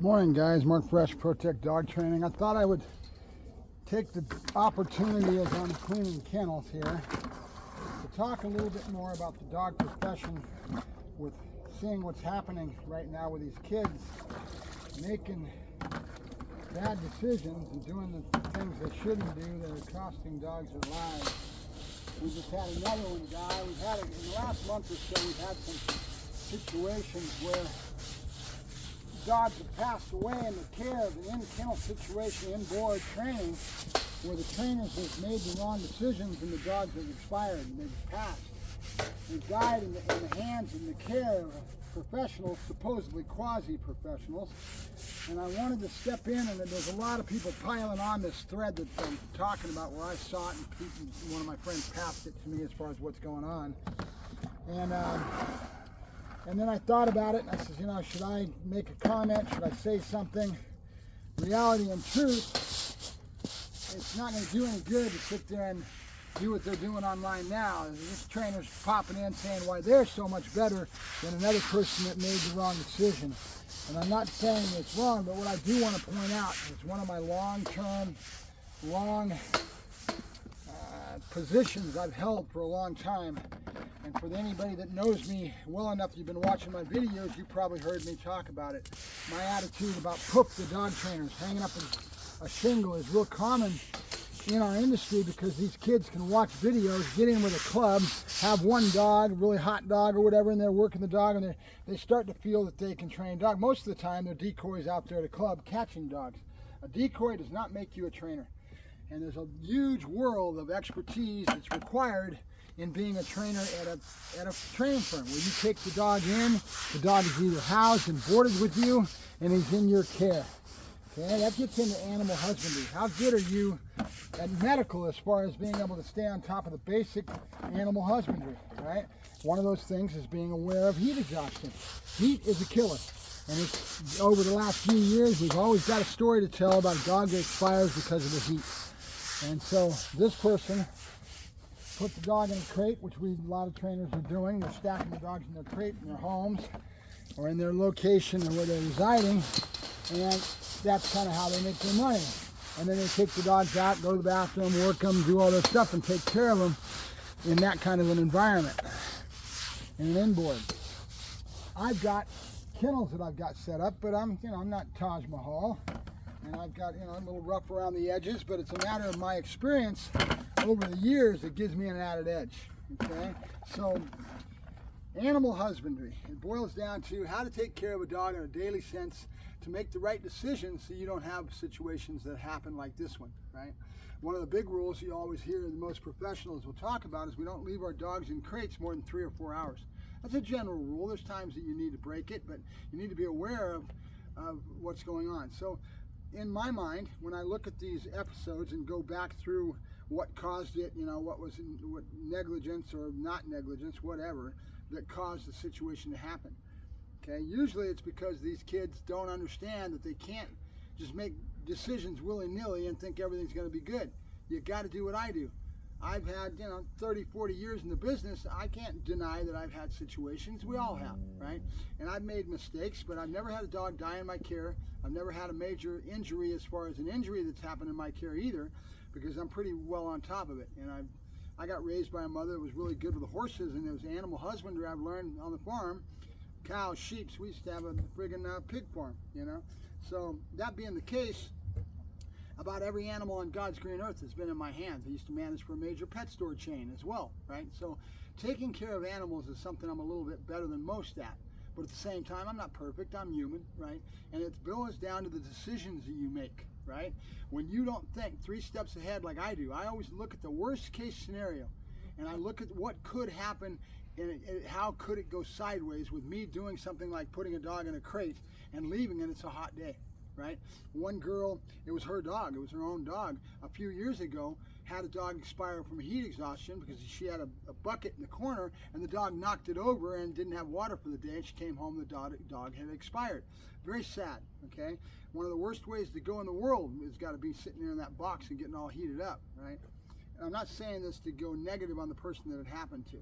Morning guys, Mark Ferrasci, Protect Dog Training. I thought I would take the opportunity as I'm cleaning kennels here to talk a little bit more about the dog profession, with seeing what's happening right now with these kids making bad decisions and doing the things they shouldn't do that are costing dogs their lives. We just had another one die. We've had, in the last month or so, we've had some situations where dogs have passed away in the care of an in-kennel situation, in-board training, where the trainers have made the wrong decisions and the dogs have expired and they've passed. They've died in the hands and the care of professionals, supposedly quasi-professionals. And I wanted to step in, and there's a lot of people piling on this thread that I'm talking about, where I saw it and people, one of my friends passed it to me as far as what's going on. And then I thought about it, and I said, should I make a comment? Should I say something? Reality and truth, it's not going to do any good to sit there and do what they're doing online now. This trainer's popping in saying why they're so much better than another person that made the wrong decision. And I'm not saying it's wrong, but what I do want to point out is one of my long-term, positions I've held for a long time. And for anybody that knows me well enough, you've been watching my videos, you probably heard me talk about it. My attitude about Puufta dog trainers hanging up a shingle is real common in our industry, because these kids can watch videos, get in with a club, have one dog, a really hot dog or whatever, and they're working the dog, and they start to feel that they can train dog. Most of the time, they're decoys out there at a club catching dogs. A decoy does not make you a trainer. And there's a huge world of expertise that's required in being a trainer at a training firm, where you take the dog in, the dog is either housed and boarded with you, and he's in your care. Okay, that gets into animal husbandry. How good are you at medical as far as being able to stay on top of the basic animal husbandry, right? One of those things is being aware of heat exhaustion. Heat is a killer. And it's, over the last few years, we've always got a story to tell about a dog that expires because of the heat. And so this person put the dog in a crate, which a lot of trainers are doing. They're stacking the dogs in their crate in their homes or in their location or where they're residing, and that's kind of how they make their money. And then they take the dogs out, go to the bathroom, work them, do all their stuff, and take care of them in that kind of an environment, in an inboard. I've got kennels that I've got set up, but I'm not Taj Mahal. And I've got, I'm a little rough around the edges, but it's a matter of my experience over the years that gives me an added edge, okay? So, animal husbandry, it boils down to how to take care of a dog in a daily sense to make the right decisions so you don't have situations that happen like this one, right? One of the big rules you always hear the most professionals will talk about is we don't leave our dogs in crates more than 3 or 4 hours. That's a general rule. There's times that you need to break it, but you need to be aware of what's going on. So, in my mind, when I look at these episodes and go back through what caused it, what negligence or not negligence, whatever, that caused the situation to happen. Okay, usually it's because these kids don't understand that they can't just make decisions willy-nilly and think everything's going to be good. You got to do what I do. I've had, 30, 40 years in the business. I can't deny that I've had situations. We all have, right? And I've made mistakes, but I've never had a dog die in my care. I've never had a major injury as far as an injury that's happened in my care either, because I'm pretty well on top of it. And I got raised by a mother that was really good with the horses, and it was animal husbandry I've learned on the farm. Cows, sheep, we used to have a friggin' pig farm, So that being the case, about every animal on God's green earth has been in my hands. I used to manage for a major pet store chain as well, right? So taking care of animals is something I'm a little bit better than most at. But at the same time, I'm not perfect, I'm human, right? And it boils down to the decisions that you make, right? When you don't think 3 steps ahead like I do, I always look at the worst case scenario, and I look at what could happen and how could it go sideways with me doing something like putting a dog in a crate and leaving, and it's a hot day. Right? One girl, it was her dog, it was her own dog, a few years ago, had a dog expire from heat exhaustion because she had a bucket in the corner, and the dog knocked it over and didn't have water for the day, and she came home, the dog had expired. Very sad, okay? One of the worst ways to go in the world is got to be sitting there in that box and getting all heated up, right? And I'm not saying this to go negative on the person that it happened to.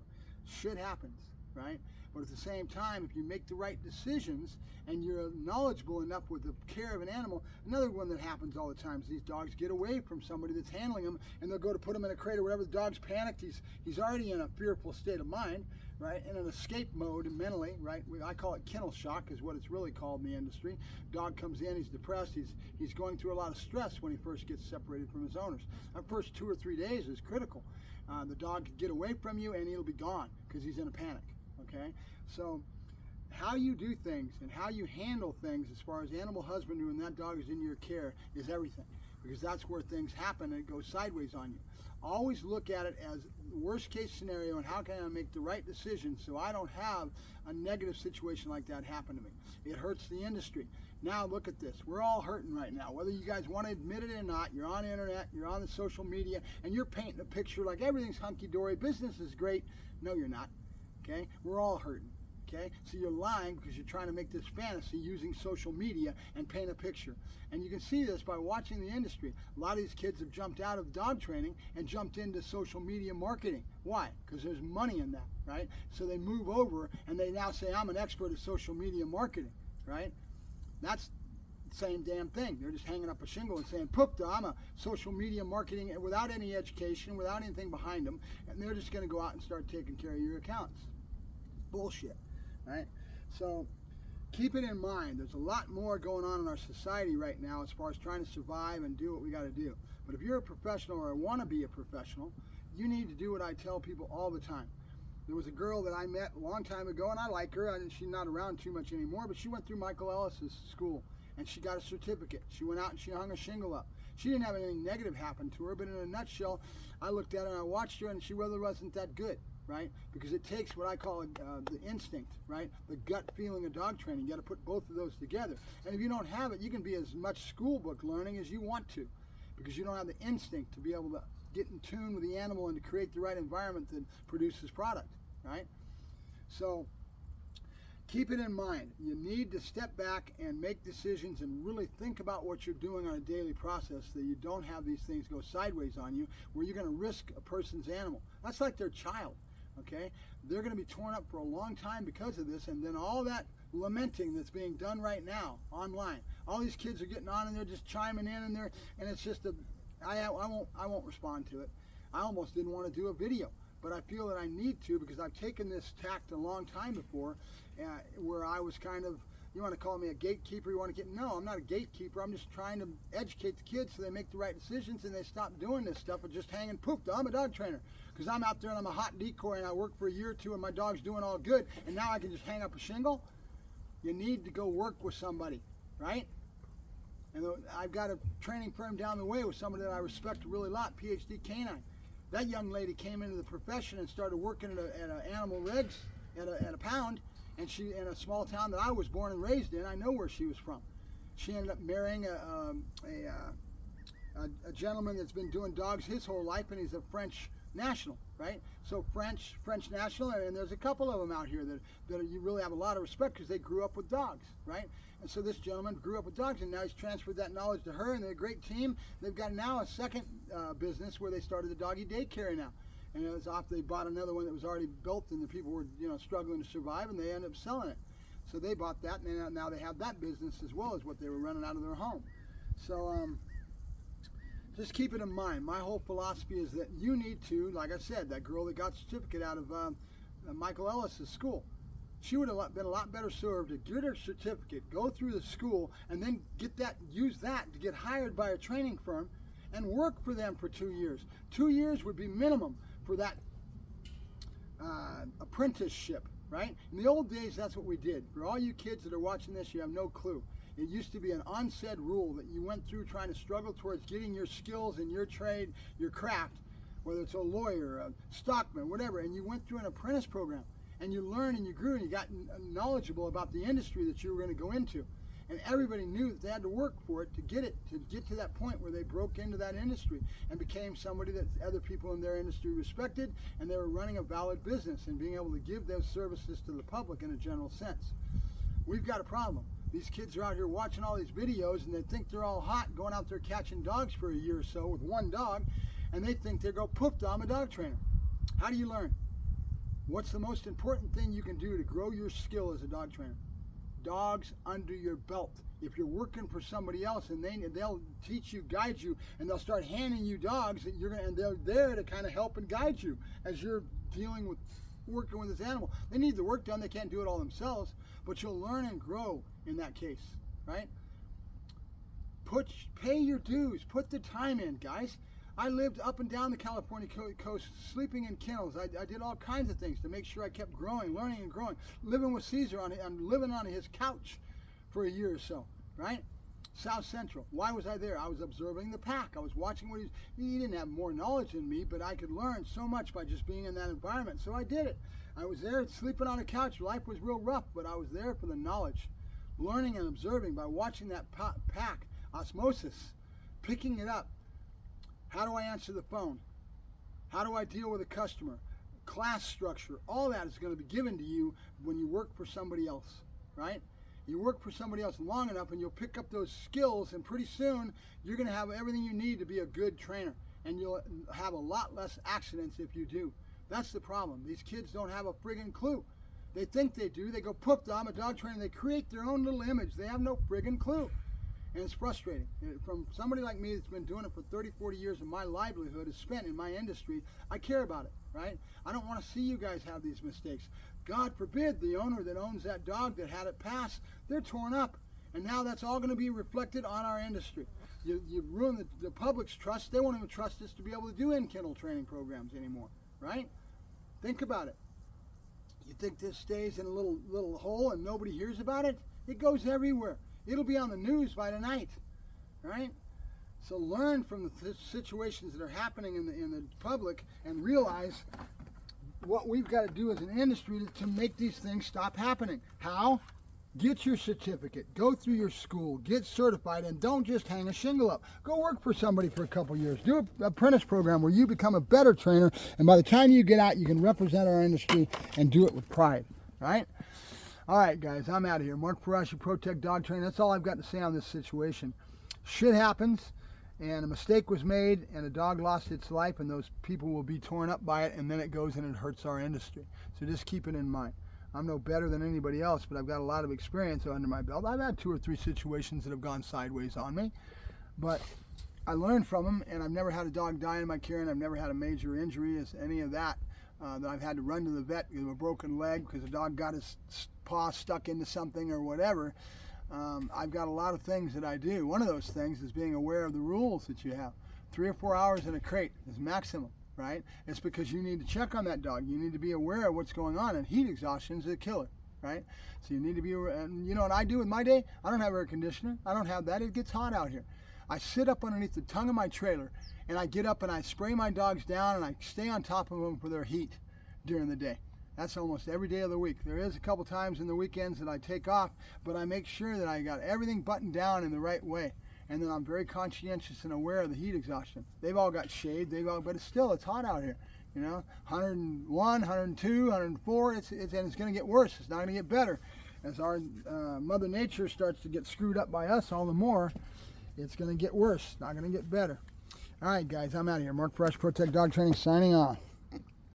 Shit happens, right? But at the same time, if you make the right decisions and you're knowledgeable enough with the care of an animal, another one that happens all the time is these dogs get away from somebody that's handling them, and they'll go to put them in a crate or whatever. The dog's panicked. He's already in a fearful state of mind, right? In an escape mode mentally, right? I call it kennel shock is what it's really called in the industry. Dog comes in, he's depressed, he's going through a lot of stress when he first gets separated from his owners. That first 2 or 3 days is critical. The dog could get away from you and he'll be gone because he's in a panic, okay? So how you do things and how you handle things as far as animal husbandry when that dog is in your care is everything, because that's where things happen and it goes sideways on you. Always look at it as the worst case scenario and how can I make the right decision so I don't have a negative situation like that happen to me. It hurts the industry. Now look at this. We're all hurting right now. Whether you guys want to admit it or not, you're on the internet, you're on the social media, and you're painting a picture like everything's hunky-dory, business is great. No, you're not. Okay? We're all hurting. Okay, so you're lying because you're trying to make this fantasy using social media and paint a picture. And you can see this by watching the industry. A lot of these kids have jumped out of dog training and jumped into social media marketing. Why? Because there's money in that, right? So they move over and they now say, I'm an expert at social media marketing, right? That's the same damn thing. They're just hanging up a shingle and saying, Puufta, I'm a social media marketing without any education, without anything behind them. And they're just going to go out and start taking care of your accounts. Bullshit. Right? So keep it in mind. There's a lot more going on in our society right now as far as trying to survive and do what we got to do. But if you're a professional or want to be a professional, you need to do what I tell people all the time. There was a girl that I met a long time ago, and I like her. She's not around too much anymore, but she went through Michael Ellis's school, and she got a certificate. She went out and she hung a shingle up. She didn't have anything negative happen to her, but in a nutshell, I looked at her and I watched her, and she really wasn't that good. Right? Because it takes what I call the instinct, right? The gut feeling of dog training. You got to put both of those together. And if you don't have it, you can be as much school book learning as you want to, because you don't have the instinct to be able to get in tune with the animal and to create the right environment that produces product, right? So keep it in mind. You need to step back and make decisions and really think about what you're doing on a daily process, so that you don't have these things go sideways on you where you're going to risk a person's animal. That's like their child. Okay, they're going to be torn up for a long time because of this, and then all that lamenting that's being done right now online. All these kids are getting on and they're just chiming in, and it's just I won't respond to it. I almost didn't want to do a video, but I feel that I need to, because I've taken this tact a long time before, where I was kind of, you want to call me a gatekeeper, no, I'm not a gatekeeper. I'm just trying to educate the kids so they make the right decisions and they stop doing this stuff of just hanging Puufta. I'm a dog trainer because I'm out there and I'm a hot decoy and I work for a year or two and my dog's doing all good and now I can just hang up a shingle. You need to go work with somebody, right? And I've got a training firm down the way with somebody that I respect a really lot, PhD Canine. That young lady came into the profession and started working at a animal regs at a pound. And she, in a small town that I was born and raised in, I know where she was from. She ended up marrying a gentleman that's been doing dogs his whole life, and he's a French national, right? So French national, and there's a couple of them out here that you really have a lot of respect because they grew up with dogs, right? And so this gentleman grew up with dogs, and now he's transferred that knowledge to her, and they're a great team. They've got now a second business where they started the doggy daycare now. And it was off, they bought another one that was already built and the people were, struggling to survive, and they ended up selling it. So they bought that, and now they have that business as well as what they were running out of their home. So just keep it in mind. My whole philosophy is that you need to, like I said, that girl that got a certificate out of Michael Ellis's school, she would have been a lot better served to get her certificate, go through the school, and then use that to get hired by a training firm and work for them for 2 years. 2 years would be minimum for that apprenticeship, right? In the old days, that's what we did. For all you kids that are watching this, you have no clue. It used to be an unsaid rule that you went through trying to struggle towards getting your skills in your trade, your craft, whether it's a lawyer, a stockman, whatever, and you went through an apprentice program, and you learned and you grew and you got knowledgeable about the industry that you were going to go into. And everybody knew that they had to work for it to get to that point where they broke into that industry and became somebody that other people in their industry respected, and they were running a valid business and being able to give those services to the public in a general sense. We've got a problem. These kids are out here watching all these videos and they think they're all hot, going out there catching dogs for a year or so with one dog, and they think they're going, Puufta, I'm a dog trainer. How do you learn? What's the most important thing you can do to grow your skill as a dog trainer? Dogs under your belt. If you're working for somebody else and they'll teach you, guide you, and they'll start handing you dogs that and they're there to kind of help and guide you as you're working with this animal. They need the work done. They can't do it all themselves, but you'll learn and grow in that case, right? Pay your dues. Put the time in, guys. I lived up and down the California coast, sleeping in kennels. I did all kinds of things to make sure I kept growing, learning and growing. Living with Caesar, I'm living on his couch for a year or so, right? South Central. Why was I there? I was observing the pack. I was watching what he didn't have more knowledge than me, but I could learn so much by just being in that environment. So I did it. I was there sleeping on a couch. Life was real rough, but I was there for the knowledge. Learning and observing by watching that pack, osmosis, picking it up. How do I answer the phone? How do I deal with a customer? Class structure, all that is going to be given to you when you work for somebody else, right? You work for somebody else long enough and you'll pick up those skills, and pretty soon you're going to have everything you need to be a good trainer, and you'll have a lot less accidents if you do. That's the problem. These kids don't have a friggin' clue. They think they do. They go, Puufta, I'm a dog trainer. They create their own little image. They have no friggin' clue. And it's frustrating. From somebody like me that's been doing it for 30, 40 years and my livelihood is spent in my industry, I care about it, right? I don't want to see you guys have these mistakes. God forbid the owner that owns that dog that had it pass, they're torn up. And now that's all going to be reflected on our industry. You ruin the public's trust. They won't even trust us to be able to do in-kennel training programs anymore, right? Think about it. You think this stays in a little hole and nobody hears about it? It goes everywhere. It'll be on the news by tonight, right? So learn from the situations that are happening in the public and realize what we've got to do as an industry to make these things stop happening. How? Get your certificate, go through your school, get certified, and don't just hang a shingle up. Go work for somebody for a couple years. Do an apprentice program where you become a better trainer, and by the time you get out, you can represent our industry and do it with pride, right? All right, guys, I'm out of here. Mark Ferrasci, Protect Dog Training. That's all I've got to say on this situation. Shit happens, and a mistake was made, and a dog lost its life, and those people will be torn up by it, and then it goes and it hurts our industry. So just keep it in mind. I'm no better than anybody else, but I've got a lot of experience under my belt. I've had 2 or 3 situations that have gone sideways on me, but I learned from them, and I've never had a dog die in my care, and I've never had a major injury as any of that. That I've had to run to the vet with a broken leg because a dog got his paw stuck into something or whatever. I've got a lot of things that I do. One of those things is being aware of the rules that you have. 3 or 4 hours in a crate is maximum, right? It's because you need to check on that dog. You need to be aware of what's going on, and heat exhaustion is a killer, right? So you need to be aware. And you know what I do with my day? I don't have air conditioner. I don't have that. It gets hot out here. I sit up underneath the tongue of my trailer, and I get up and I spray my dogs down, and I stay on top of them for their heat during the day. That's almost every day of the week. There is a couple times in the weekends that I take off, but I make sure that I got everything buttoned down in the right way. And then I'm very conscientious and aware of the heat exhaustion. They've all got shade, but it's hot out here. You know, 101, 102, 104, and it's going to get worse. It's not going to get better. As our Mother Nature starts to get screwed up by us all the more, it's going to get worse, not going to get better. All right, guys, I'm out of here. Mark Ferrasci, Protect Dog Training, signing off.